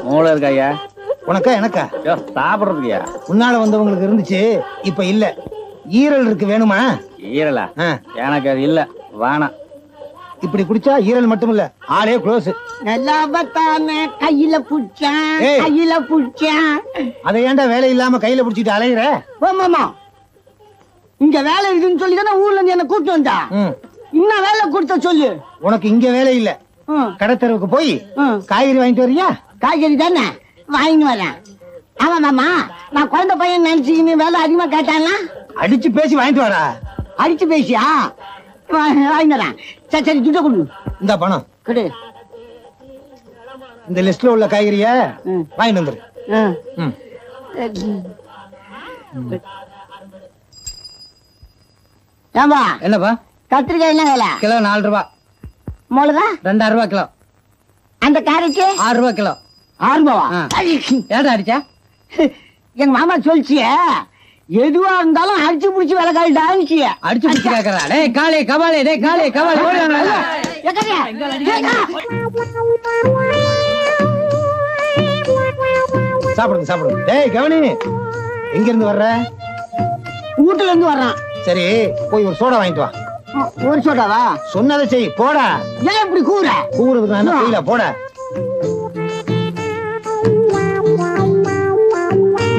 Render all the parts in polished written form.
மூளை இருக்கா ஐயா? உனக்கா எனக்கா? சாப்பிடுறதுக்குயா? முன்னால வந்தவங்களுக்கு இருந்துச்சு, இப்ப இல்ல. ஈரல் இருக்கு, வேணுமா? ஈரலா? எனக்கு அது இல்ல, வேணாம். இப்படி குடிச்சா ஈரல் மட்டும் இல்ல, ஆளே க்ளோஸ். கையில புடிச்சேன், கையில புடிச்சேன். அதை ஏன்டா வேலை இல்லாம கையில புடிச்சிட்டு அலையிற? மாமா, இங்க வேலை இருக்குன்னு சொல்லி தானே ஊர்ல இருந்து என்ன கூப்பிட்டு வந்தா. இன்னும் வேலை கொடுத்த சொல்லு. உனக்கு இங்க வேலை இல்ல, கடத்தெருவுக்கு போய் காய்கறி வாங்கிட்டு வரியா? காய்கறி தானே வாங்கிட்டு வரேன். ஆமா மாமா, நான் குழந்தை பையன் நினைச்சுக்கின்னு வேலை அதிகமா கேட்டானா? அடிச்சு பேசி வாங்கிட்டு வரா. அடிச்சு பேசியா? வாங்கிடுறேன். சரி சரி, துட்ட கொடு. இந்த பணம் கொடு. இந்த லிஸ்ட்ல உள்ள காய்கறிய வாங்கிட்டு வந்துரு. ஏம்பா? என்னப்பா? கத்திரிக்காய் என்ன வேலை? கிலோ 4 ரூபாய். மிளகா 2000 ரூபாய் கிலோ. அந்த கேரட் 6 ரூபாய் கிலோ. 6 ரூபாவா? ஏடா அடிச்சா? எங்க மாமா சொல்லிச்சு, எதுவா இருந்தாலும் அடிச்சு புடிச்சு வேலை காலிடாச்சு. அடிச்சு புடிச்சு கேக்குறா? டேய் காளே கபாலே, டேய் காளே கபாலே, ஓடுறாங்க. சாப்பிடுங்க சாப்பிடுங்க. டேய் கவனி, எங்க இருந்து வர்ற? வீட்டுல இருந்து வர்றான். சரி, போய் ஒரு சோடா வாங்கிட்டு வா. ஒரு சோடாவா? சொன்னதை செய், போடா. ஏன் இப்படி கூற? கூறதுக்கு நான் செய்யல, போடா.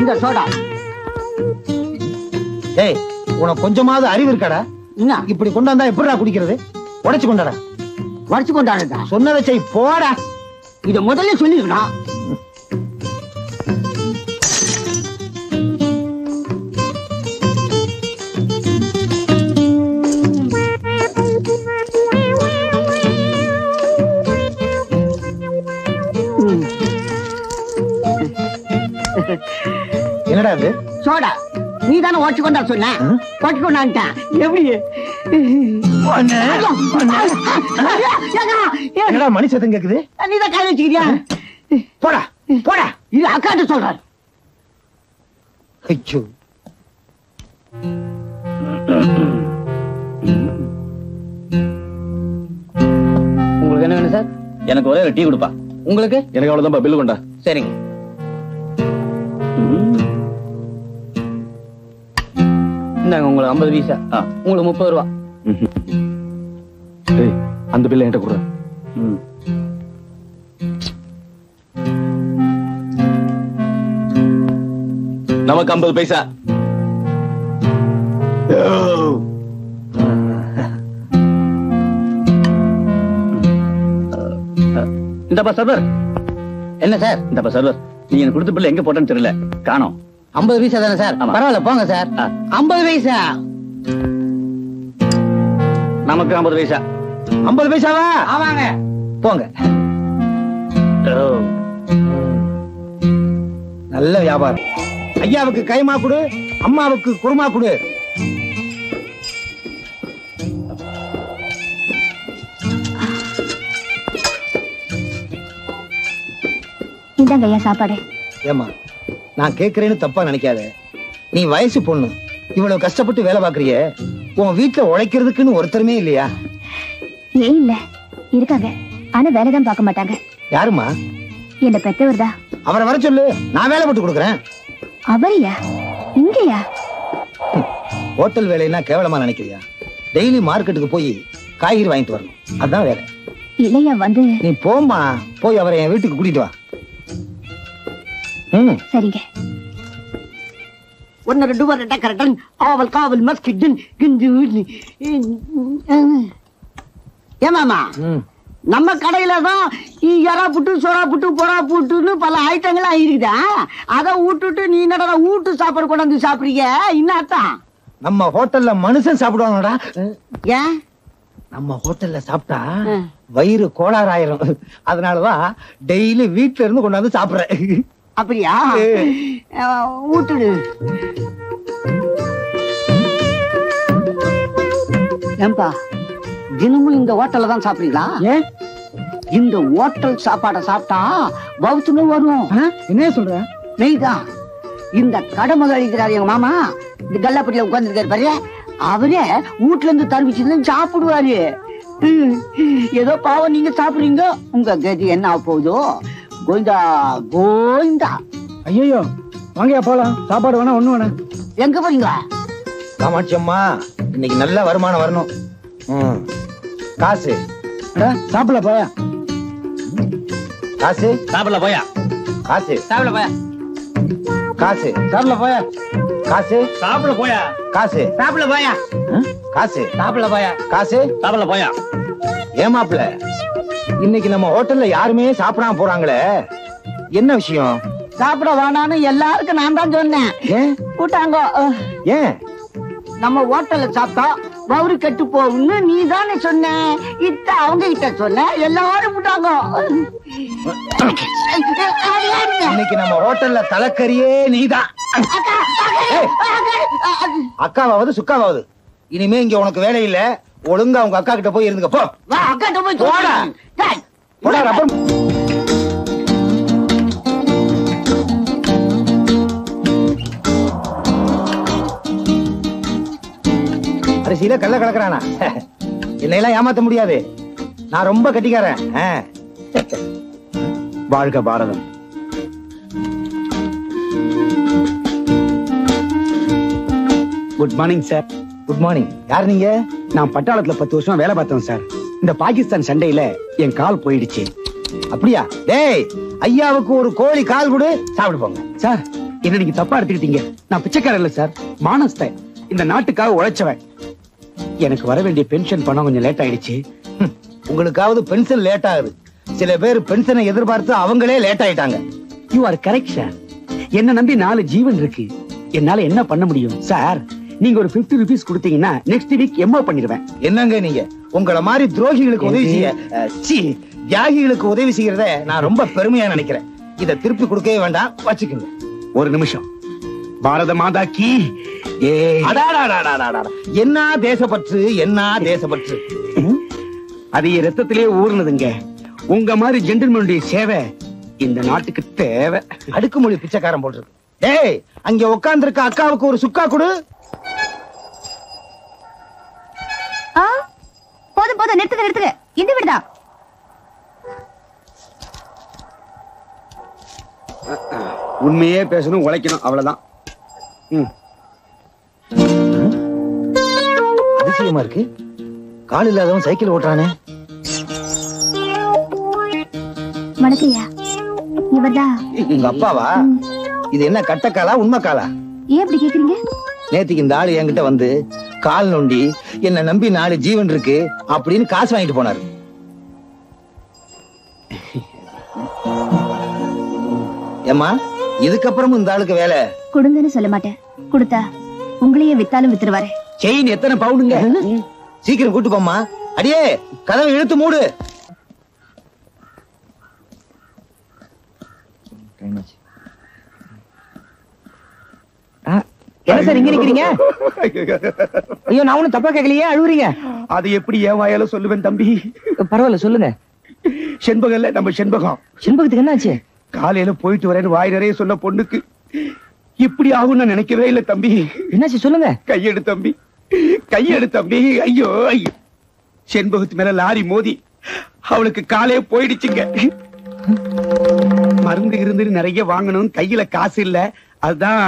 இந்த சோடா. டேய், உனக்கு கொஞ்சமாவது அறிவு இருக்காடா? என்ன இப்படி கொண்டு வந்தா எப்படிடா குடிக்கிறது? உடைச்சு கொண்டாடா. உடைச்சு கொண்டாடுதா? சொன்னதை செய், போடா. இத முதல்ல சொல்லிருக்கணும். என்னடா இது? சோடா. நீ தானே ஓட்டு கொண்டா சொன்ன. ஓட்டு கொண்டான்ட்டேன். எப்படி? என்னடா மணி சத்தம் கேக்குது? நீ தான் கையில வச்சுக்கிறியா? போடா போடா. இது அக்காட்ட சொல்றாரு. ஐயோ, உங்களுக்கு என்ன வேணும் சார்? எனக்கு ஒரே ஒரு டீ கொடுப்பா. உங்களுக்கு? எனக்கு அவ்வளவுதான், பில்லு கொண்டா. சரிங்க. இந்தாங்க உங்களுக்கு 50 பைசா. உங்களுக்கு 30 ரூபா. அந்த பில்ல என்கிட்ட கொடுற. நமக்கு 50 பைசா. இந்தப்பா சர்வர். என்ன சார்? இந்தப்பா சர்வர், நீ எனக்கு கொடுத்த பில்ல எங்க போட்டேன்னு தெரியல, காணோம். 50 பைசா தானே சார்? பரவாயில்ல, போங்க சார். 50 பைசா. நமக்கு 50 பைசா. 50 பைசாவா? ஆமாங்க. போங்க. நல்ல வியாபாரம். ஐயாவுக்கு கைமா கொடு, அம்மாவுக்கு குருமா கொடு. இந்தாங்க ஐயா சாப்பாடு. ஏமா, நான் கேக்குறேன்னு தப்பா நினைக்காத. நீ வயசு பொண்ணு, இவ்வளவு கஷ்டப்பட்டு வேலை பாக்குறிய, உன் வீட்டுல உழைக்கிறதுக்குன்னு ஒருத்தருமே இல்லையா? ஏன் இல்ல, இருக்காங்க. ஆனா வேலைதான் பார்க்க மாட்டாங்க. யாருமா? என்ன பெத்தவர் தான். அவரை வர சொல்லு, நான் வேலை போட்டு கொடுக்குறேன். அவரையா? இங்கயா? ஹோட்டல் வேலைன்னா கேவலமா நினைக்கிறியா? டெய்லி மார்க்கெட்டுக்கு போய் காய்கறி வாங்கிட்டு வரணும், அதான் வேலை. இல்லையா வந்து. நீ போம்மா, போய் அவரை என் வீட்டுக்கு கூட்டிட்டு வா. சரிங்க. 1 2 3 கரெக்டன் ஆவல் காவல் மஸ்கிடன் கிந்து. ஏமாமா, நம்ம கடையில தான் எறா புட்டு, சொரா புட்டு, பொறா புட்டுன்னு பல ஐட்டங்கள்லாம் இருக்குதா? அதை விட்டுட்டு நீ என்னடா வீட்டு சாப்பாடு கொண்டாந்து சாப்பிடுறீங்க? என்னத்தான்? நம்ம ஹோட்டல்ல மனுஷன் சாப்பிடுவாங்கடா. ஏன்? நம்ம ஹோட்டல்ல சாப்பிட்டா வயிறு கோளாறு ஆயிரும். அதனாலதான் டெய்லி வீட்டுல இருந்து கொண்டாந்து சாப்பிடுறேன். அப்படியா? ஊட்டுடு. ஏன்பா, தினமும் இந்த ஹோட்டல்ல தான் சாப்பிடுறீங்களா? ஏன்? இந்த ஹோட்டல் சாப்பாடை சாப்பிட்டா வவுத்துன்னு வரும். என்ன சொல்ற? நெய்தான். இந்த கடமை அழிக்கிறாரு எங்க மாமா, இந்த கல்லாப்பட்டியில உட்கார்ந்து இருக்காரு பாரு, அவரே வீட்டுல இருந்து தருவிச்சு சாப்பிடுவாரு. ஏதோ பாவம் நீங்க சாப்பிடுறீங்க, உங்க கதி என்ன ஆக போகுதோ? கோவிந்தா கோவிந்தா. ஐயோ வாங்கயா போலாம். சாப்பாடு வேணா ஒண்ணு வேணா. எங்க போறீங்க? காமாட்சி அம்மா இன்னைக்கு நல்ல வருமானம் வரணும். காசு சாப்பிடல போயா. காசு சாப்பிடல போயா. காசு சாப்பிடல போயா. காசு சாப்பிடல போயா. காசு சாப்பிடல போயா. காசு சாப்பிட போயா. காசு சாப்பிடல போயா. காசு சாப்பிடல போயா. ஏமாப்ல இன்னைக்கு நம்ம ஹோட்டல்ல யாருமே சாப்பிடாம போறாங்களே, என்ன விஷயம்? சாப்பிட வேணான்னு எல்லாருக்கும் நான் தான் சொன்னேன். ஏன் கூட்டாங்க. ஏன் நம்ம ஹோட்டல்ல சாப்பிட்டா வவுறு கெட்டு போகும்னு நீ தானே சொன்ன. இத்த அவங்க கிட்ட சொன்ன, எல்லாரும் விட்டாங்க. இன்னைக்கு நம்ம ஹோட்டல்ல தலைக்கறியே நீதான். அக்காவாவது சுக்காவாவது இனிமே இங்க உனக்கு வேலை இல்ல. ஒழுங்கா உங்க அக்கா கிட்ட போய் இருந்துக்க போ. அக்கா போய் போடா. போடா ரப்பர். அரிசியில கல்ல கலக்குறானா? என்னையெல்லாம் ஏமாத்த முடியாது. நான் ரொம்ப கட்டிக்காரன். வாழ்க Bharatham. Good morning sir. Good morning. யார் நீங்க? நான் பட்டாளத்துல 10 வருஷம் வேலை பார்த்தேன் சார். இந்த பாகிஸ்தான் சண்டையில என் கால் போயிடுச்சு. அப்படியா? டேய் ஐயாவுக்கு ஒரு கோழி கால் கொடு, சாப்பிடு போங்க. சார் என்ன நீங்க தப்பா எடுத்துக்கிட்டீங்க. நான் பிச்சைக்காரன் இல்ல சார், மானஸ்தன். இந்த நாட்டுக்காக உழைச்சவன். எனக்கு வர வேண்டிய பென்ஷன் பணம் கொஞ்சம் லேட் ஆயிடுச்சு. உங்களுக்காவது பென்ஷன் லேட் ஆகுது. சில பேர் பென்ஷனை எதிர்பார்த்து அவங்களே லேட் ஆயிட்டாங்க. You are correct sir. என்ன நம்பி 4 ஜீவன் இருக்கு. என்னால என்ன பண்ண முடியும் சார்? நீங்க ஒரு 50 rupees கொடுத்தீங்கன்னா நெக்ஸ்ட் வீக் எம்ஓ பண்ணிடுவேன். என்னங்க நீங்க உங்கள மாதிரி துரோகிகளுக்கு உதவி செய்ய தியாகிகளுக்கு உதவி செய்யறத நான் ரொம்ப பெருமையா நினைக்கிறேன். இத திருப்பி கொடுக்கவே வேண்டாம், வச்சுக்கோங்க. ஒரு நிமிஷம். பாரத மாதா கி. என்ன தேசப்பற்று, என்ன தேசப்பற்று. அது ரத்தத்திலே ஊர்னதுங்க. உங்க மாதிரி ஜென்டில்மேனுடைய சேவை இந்த நாட்டுக்கு தேவை. அடுக்குமொழி பிச்சைக்காரன் போட்டிருக்கு. டேய் அங்க உட்கார்ந்திருக்க அக்காவுக்கு ஒரு சுக்கா கொடு. போதும் போதும், நிறுத்துங்க நிறுத்துங்க. இந்த வீடுதான். உண்மையே பேசணும், உழைக்கணும், அவ்வளவுதான். அதிசயமா இருக்கு. கால் இல்லாதவன் சைக்கிள் ஓட்டுறானே. வணக்கம்யா. இவர்தான் உங்க அப்பாவா? இது என்ன கட்டக்காலா உண்மை காலா? ஏன் அப்படி கேக்குறீங்க? நேத்திக்கு இந்த ஆளு என்கிட்ட வந்து கால் நோண்டி என்ன நம்பி 4 ஜீவன் இருக்கு அப்படின்னு காசு வாங்கிட்டு போனாரு. ஏமா இதுக்கப்புறமும் இந்த ஆளுக்கு வேலை கொடுங்கன்னு சொல்ல மாட்டேன். கொடுத்தா உங்களையே வித்தாலும் வித்துருவாரு. செயின் எத்தனை பவுண்டுங்க? சீக்கிரம் கூட்டு போமா. அடியே கதவை இழுத்து மூடு. என்ன சார் இங்க நிக்கிறீங்க? ஐயோ நான் ஒண்ணும் தப்பா கேட்கலையே, அழுவுறீங்க. அது எப்படி ஏன் வாயால சொல்லுவேன் தம்பி? பரவாயில்ல சொல்லுங்க. செண்பகம்ல நம்ம செண்பகம். செண்பகத்துக்கு என்னாச்சு? காலையில போயிட்டு வரேன்னு வாய் நிறைய சொன்ன பொண்ணுக்கு இப்படி ஆகும் நான் நினைக்கவே இல்ல தம்பி. என்னாச்சு சொல்லுங்க. கையெடு தம்பி, கையெடு தம்பி. ஐயோ ஐயோ, செண்பகத்து மேல லாரி மோதி அவளுக்கு காலே போயிடுச்சுங்க. மருந்து இருந்து நிறைய வாங்கணும், கையில காசு இல்ல. அதுதான்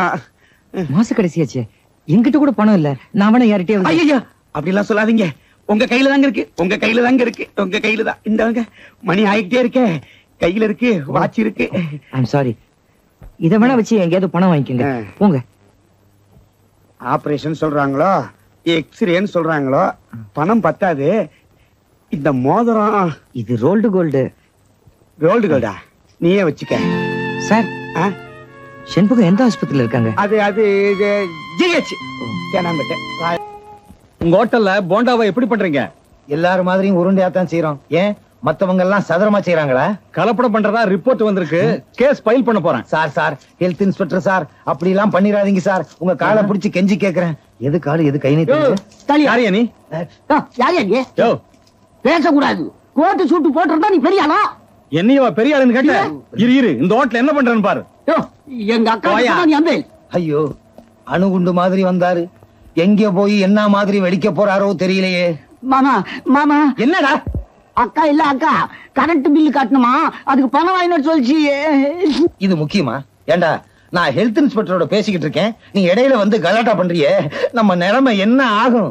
மாச கடைசியாச்சு, என்கிட்ட கூட பணம் இல்ல. நான் வேணா யார்கிட்டயே ஐயா அப்படி எல்லாம் சொல்லாதீங்க. உங்க கையில தாங்க இருக்கு, உங்க கையில தாங்க இருக்கு, உங்க கையில தான். இந்த மணி ஆகிட்டே இருக்க, கையில இருக்கு, வாட்ச் இருக்கு. I'm sorry. இத வேணா வச்சு எங்கேயாவது பணம் வாங்கிக்கங்க போங்க. ஆபரேஷன் சொல்றாங்களோ எக்ஸ்ரேன்னு சொல்றாங்களோ பணம் பத்தாது. இந்த மோதிரம் இது ரோல்டு கோல்டு. ரோல்டு கோல்டா? நீயே வச்சுக்க சார். செண்பகம் எந்த ஆஸ்பத்திரியில இருக்காங்க? அது ஜிஹெச் தேனாம்பேட்டை. உங்க ஹோட்டல்ல போண்டாவை எப்படி பண்றீங்க? எல்லாரும் மாதிரியும் உருண்டையா தான் செய்யறோம். ஏன் மத்தவங்க எல்லாம் சதுரமா செய்யறாங்களா? கலப்படம் பண்றதா ரிப்போர்ட் வந்திருக்கு. கேஸ் ஃபைல் பண்ண போறேன். சார் ஹெல்த் இன்ஸ்பெக்டர் சார், அப்படி எல்லாம் பண்ணிராதீங்க சார். உங்க காலை பிடிச்சு கெஞ்சி கேக்குறேன். எது காலு எது கை நீ? யாரியா நீ? யாரியா நீ? பேசக்கூடாது. கோட்டு சூட்டு போட்டிருந்தா நீ பெரிய ஆளா? என்னையவா பெரிய ஆளுன்னு கேட்ட? இரு இந்த ஹோட்டல் என்ன பண்றேன்னு பாரு. எங்க அக்கா நீ அந்த. ஐயோ அணுகுண்டு மாதிரி வந்தாரு. எங்க போய் என்ன மாதிரி வெடிக்க போறாரோ தெரியலையே. மாமா மாமா என்னடா? அக்கா இல்ல அக்கா, கரண்ட் பில்லு கட்டணுமா, அதுக்கு பணம் வாங்கினு சொல்லிச்சு. இது முக்கியமா? ஏண்டா நான் ஹெல்த் இன்ஸ்பெக்டரோட பேசிக்கிட்டு இருக்கேன், நீ இடையில வந்து கலாட்டா பண்றியே, நம்ம நிலைமை என்ன ஆகும்?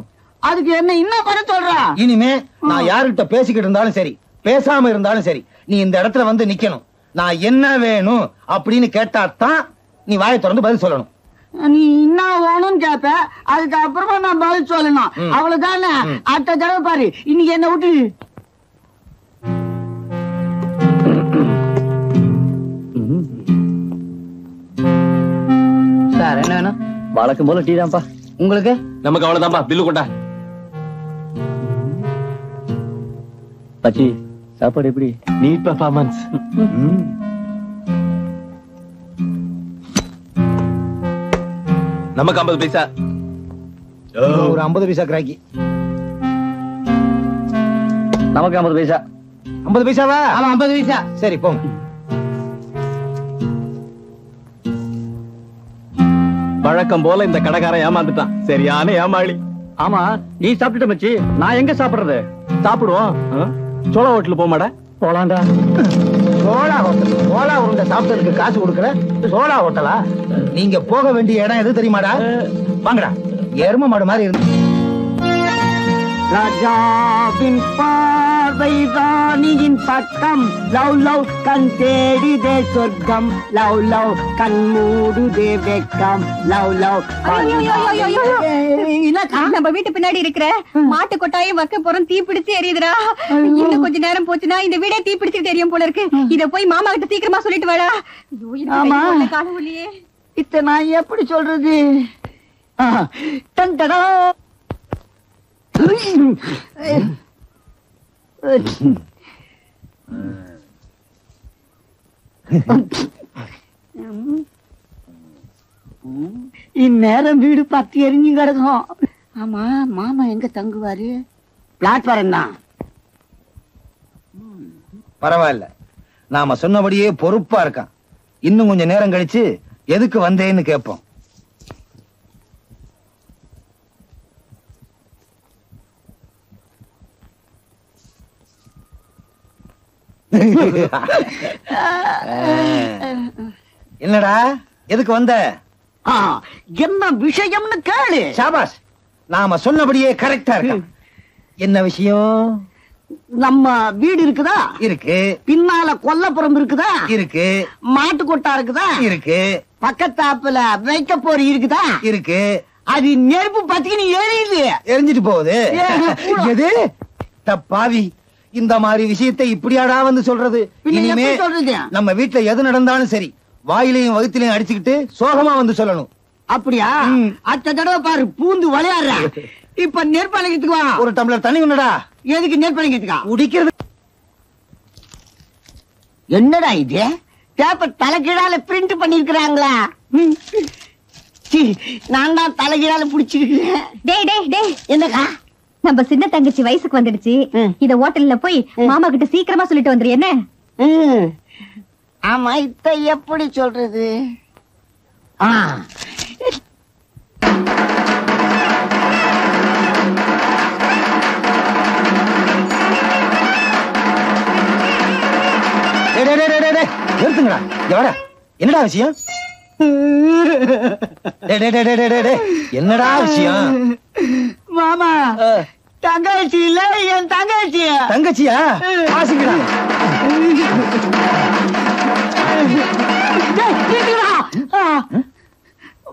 அதுக்கு என்ன இன்னும் பண்ண சொல்ற? இனிமே நான் யாருகிட்ட பேசிக்கிட்டு இருந்தாலும் சரி, பேசாம இருந்தாலும் சரி, நீ இந்த இடத்துல வந்து நிக்கணும். நான் என்ன வேணும் அப்படின்னு கேட்டாதான் நீ வாயை திறந்து பதில் சொல்லணும். நீ என்ன வேணும்னு கேப்ப, அதுக்கு அப்புறமா நான் பதில் சொல்லணும். அவ்வளவுதானே? அடுத்த தடவை பாரு, இன்னைக்கு என்ன விட்டு. சார் என்ன வேணும்? வழக்கம் போல டீ தான்ப்பா. உங்களுக்கு? நமக்கு அவ்வளவுதான்ப்பா. பில்லு கொண்டா. பச்சி சாப்பாடு எப்படி? NEET performance. நமக்கு 50 பைசா. ஒரு 50 பைசா கிராக்கி. நமக்கு 50 பைசா. 50 பைசாவா? ஆமா 50 பைசா. சரி போங்க. வழக்கம் போல இந்த கடைக்காரன் ஏமாந்துட்டான். சரியான ஏமாளி. ஆமா நீ சாப்பிட்டுட்ட மச்சி, நான் எங்க சாப்பிடுறது? சாப்பிடுவோம். சோளா ஹோட்டல் போமாடா. போலாண்டா. சோளா ஹோட்டல்? சோளா உருண்டை சாப்பிட்டதுக்கு காசு கொடுக்கற சோளா ஹோட்டலா? நீங்க போக வேண்டிய இடம் எது தெரியுமாடா? வாங்கடா. எரும மாடு மாதிரி இருந்து. ராஜாவின் பார்வை ராணியின் பக்கம், லவ் லவ் கண் தேடிதே சொர்க்கம், லவ் லவ் கண் மூடுதே வெக்கம், லவ் லவ். நம்ம வீட்டு பின்னாடி இருக்கிற மாட்டு கொட்டாயும் வைக்க போறோம், தீ பிடிச்சு எரியுதுடா. இன்னும் கொஞ்ச நேரம் போச்சுன்னா இந்த வீடே தீ பிடிச்சு தெரியும் போல இருக்கு. இத போய் மாமா கிட்ட சீக்கிரமா சொல்லிட்டு வாடா. ஆமா. காலவழியே இத்த நான் எப்படி சொல்றது? டண்டடா. இந்நேரம் வீடு பத்தி எரிஞ்சு கிடக்கும். ஆமா மாமா எங்க தங்குவாரு? பிளாட்பாரம் தான். பரவாயில்ல, நாம சொன்னபடியே பொறுப்பா இருக்கான். இன்னும் கொஞ்சம் நேரம் கழிச்சு எதுக்கு வந்தேன்னு கேட்போம். என்னடா எதுக்கு வந்த? என்ன விஷயம்னு கேளு. ஷாபாஷ், நாம சொன்னபடியே கரெக்டா இருக்கு. என்ன விஷயம்? நம்ம வீடு இருக்குதா? இருக்கு. பின்னால கொல்லப்புறம் இருக்குதா? இருக்கு. மாட்டு கொட்டா இருக்குதா? இருக்கு. பக்கத்தாப்புல வைக்க போற இருக்குதா? இருக்கு. அது நெருப்பு பத்திக்கு நீ எரியுது. எரிஞ்சிட்டு போகுது. எது தப்பாவி? இந்த மாதிரி விஷயத்தை இப்படியாடா வந்து சொல்றது? இனிமே சொல்றது நம்ம வீட்டுல எது நடந்தாலும் சரி, வாயிலையும் வகுத்திலையும் அடிச்சுக்கிட்டு சோகமா வந்து சொல்லணும். அப்படியா? அடுத்த தடவை பாரு பூந்து விளையாடுற. இப்ப நெற்பழகத்துக்கு வா. ஒரு டம்ளர் தண்ணி ஒண்ணுடா. எதுக்கு நெற்பழகத்துக்கா? குடிக்கிறது. என்னடா இது? பேப்பர் தலைகீழால பிரிண்ட் பண்ணிருக்கிறாங்களா? நான் தான் தலைகீழால புடிச்சிருக்கேன். டேய் டேய் டேய், என்னக்கா? நம்ம சின்ன தங்கச்சி வயசுக்கு வந்துடுச்சு. இத ஹோட்டல்ல போய் மாமா கிட்ட சீக்கிரமா சொல்லிட்டு வந்துரு. என்ன? ஆமா, இத எப்படி சொல்றது? நிறுத்துங்கடா. என்னடா விஷயம்? என்னடா விஷயம்? மாமா, தங்கச்சி இல்ல என் தங்கச்சி. தங்கச்சியா? ஆசிங்கடா.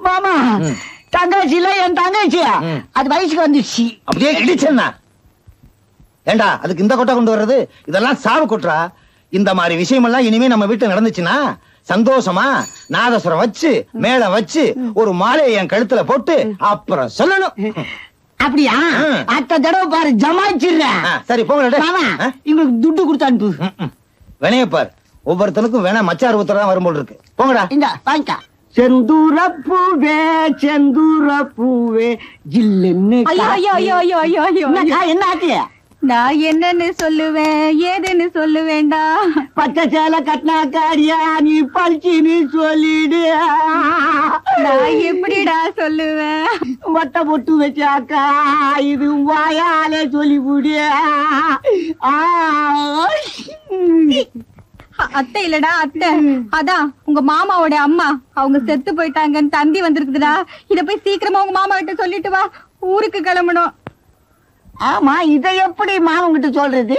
மாமா, தங்கச்சி இல்ல என் தங்கச்சி. அது வயசுக்கு வந்துச்சு. அப்படியே இடிச்சா? ஏண்டா அதுக்கு இந்த கொட்டை கொண்டு வர்றது? இதெல்லாம் சாவு கொட்டுறா. இந்த மாதிரி விஷயம் எல்லாம் இனிமே நம்ம வீட்டுல நடந்துச்சுன்னா சந்தோஷமா நாதஸ்வரம் வச்சு மேல வச்சு ஒரு மாலையை என் கழுத்துல போட்டு அப்புறம் சொல்லணும். அப்படியா? அடுத்த தடவை பாரு ஜமாச்சிடுறேன். சரி போங்க. உங்களுக்கு துட்டு கொடுத்து அனுப்பு. வினையப்பார், ஒவ்வொருத்தனுக்கும் வேணா மச்சார் உத்தரதான் வரும்போது இருக்கு. போங்கடா. இந்த வாங்கிக்கா. செந்தூர பூவே செந்தூர பூவே ஜில்லுன்னு. ஐயோ ஐயோ ஐயோ ஐயோ ஐயோ, என்ன ஆச்சு? நான் என்னன்னு சொல்லுவேன் ஏதுன்னு சொல்லுவேண்டா. பச்சை சேலை கட்டினா காரியா நீ பழிச்சின்னு சொல்லிடு. நான் எப்படிடா சொல்லுவேன்? மொட்டை பொட்டு வச்சாக்கா இது வாயாலே சொல்லிவிடு. அத்தை இல்லடா அத்தை. அதான் உங்க மாமாவோட அம்மா, அவங்க செத்து போயிட்டாங்கன்னு தந்தி வந்திருக்குதுடா. இத போய் சீக்கிரமா உங்க மாமா கிட்ட சொல்லிட்டு வா, ஊருக்கு கிளம்பணும். ஆமா, இதை எப்படி மாமன் கிட்ட சொல்றது?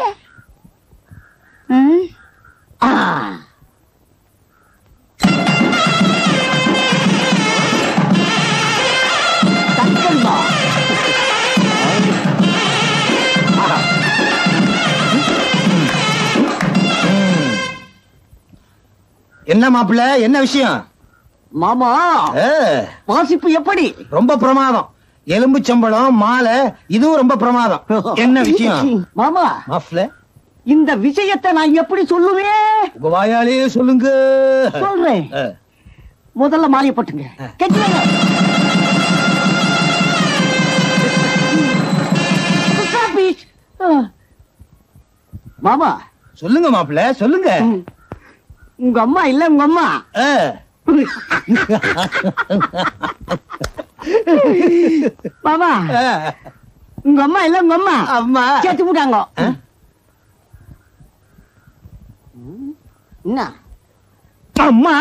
என்ன மாப்பிள்ள, என்ன விஷயம்? மாமா, வாசிப்பு எப்படி? ரொம்ப பிரமாதம். எலும்பு சம்பளம் மாலை இதுவும் ரொம்ப பிரமாதம். என்ன விஷயம் மாமா? மாப்பிள்ள, இந்த விஷயத்தை நான் எப்படி சொல்லுவேன்? உங்க வாயாலே சொல்லுங்க. சொல்றேன். முதல்ல மாலையை போட்டுங்க. கெட்டுங்க. மாமா சொல்லுங்க மாப்பிள்ள, சொல்லுங்க. உங்க அம்மா இல்ல, உங்க அம்மா. மாமா, உங்க அம்மா இல்ல, உங்க அம்மா. அம்மா சேர்த்து போட்டாங்க. என்ன அம்மா